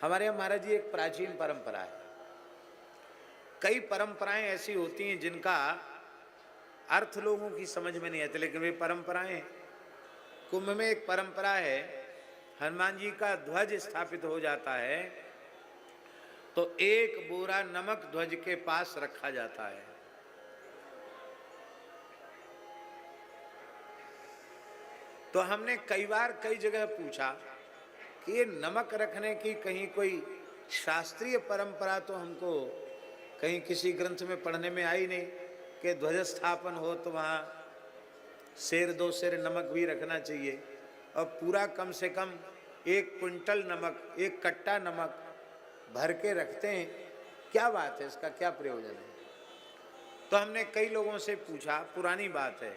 हमारे यहाँ महाराज जी एक प्राचीन परंपरा है। कई परंपराएं ऐसी होती हैं जिनका अर्थ लोगों की समझ में नहीं आते, लेकिन वे परंपराएं। कुंभ में एक परंपरा है, हनुमान जी का ध्वज स्थापित हो जाता है तो एक बोरा नमक ध्वज के पास रखा जाता है। तो हमने कई बार कई जगह पूछा कि ये नमक रखने की कहीं कोई शास्त्रीय परंपरा तो हमको कहीं किसी ग्रंथ में पढ़ने में आई नहीं कि ध्वज स्थापन हो तो वहाँ सेर दो सेर नमक भी रखना चाहिए और पूरा कम से कम 1 क्विंटल नमक, 1 कट्टा नमक भर के रखते हैं। क्या बात है, इसका क्या प्रयोजन है? तो हमने कई लोगों से पूछा, पुरानी बात है,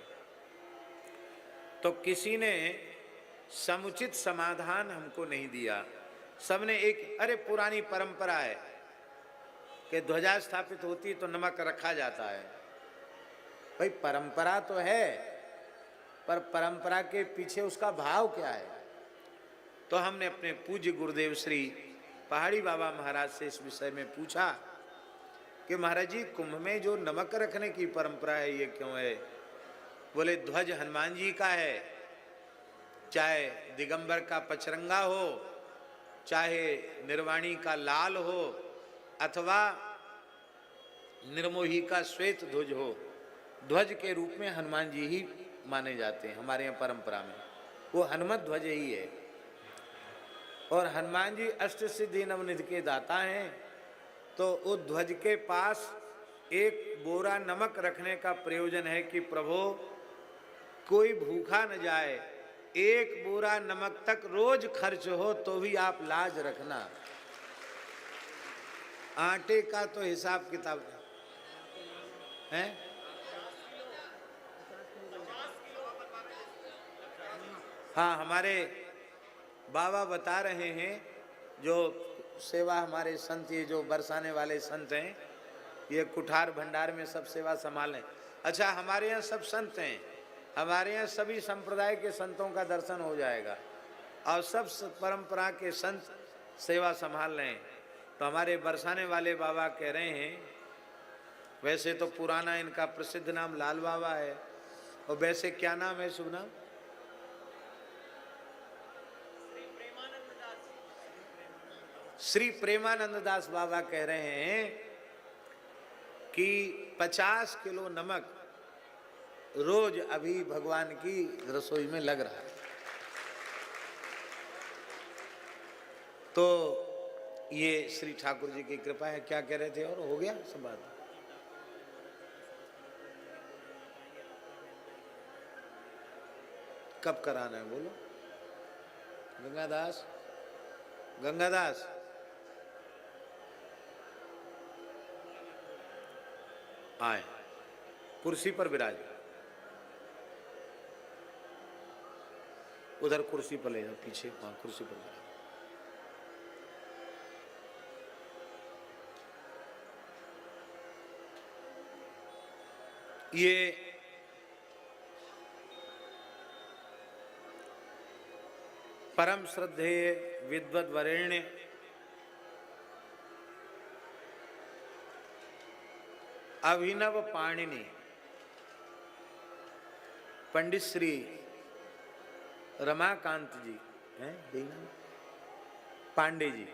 तो किसी ने समुचित समाधान हमको नहीं दिया। सबने एक, अरे पुरानी परंपरा है कि ध्वजा स्थापित होती तो नमक रखा जाता है। भाई परंपरा तो है, पर परंपरा के पीछे उसका भाव क्या है? तो हमने अपने पूज्य गुरुदेव श्री पहाड़ी बाबा महाराज से इस विषय में पूछा कि महाराज जी, कुंभ में जो नमक रखने की परंपरा है ये क्यों है? बोले ध्वज हनुमान जी का है, चाहे दिगंबर का पचरंगा हो, चाहे निर्वाणी का लाल हो, अथवा निर्मोही का श्वेत ध्वज हो, ध्वज के रूप में हनुमान जी ही माने जाते हैं हमारे यहाँ परंपरा में। वो हनुमत ध्वज ही है और हनुमान जी अष्ट सिद्धि नवनिधि के दाता हैं। तो उस ध्वज के पास 1 बोरा नमक रखने का प्रयोजन है कि प्रभु कोई भूखा न जाए, 1 बोरा नमक तक रोज खर्च हो तो भी आप लाज रखना। आटे का तो हिसाब किताब है। हाँ, हमारे बाबा बता रहे हैं, जो सेवा हमारे संत, ये जो बरसाने वाले संत हैं, ये कुठार भंडार में सब सेवा संभालें। अच्छा, हमारे यहाँ सब संत हैं, हमारे यहाँ सभी संप्रदाय के संतों का दर्शन हो जाएगा और सब परंपरा के संत सेवा संभाल रहे हैं। तो हमारे बरसाने वाले बाबा कह रहे हैं, वैसे तो पुराना इनका प्रसिद्ध नाम लाल बाबा है, और वैसे क्या नाम है शुभ नाम? श्री प्रेमानंद दास बाबा कह रहे हैं कि 50 किलो नमक रोज अभी भगवान की रसोई में लग रहा है। तो ये श्री ठाकुर जी की कृपा है। क्या कह रहे थे? और हो गया सब बात? कब कराना है बोलो? गंगादास, गंगादास, आए, कुर्सी पर विराज। उधर कुर्सी पर ले जाओ, पीछे, हाँ कुर्सी पर विराज। ये परम श्रद्धेय विद्वद वरेण्य अभिनव पाणिनि पंडित श्री रमाकांत जी हैं, पांडे जी,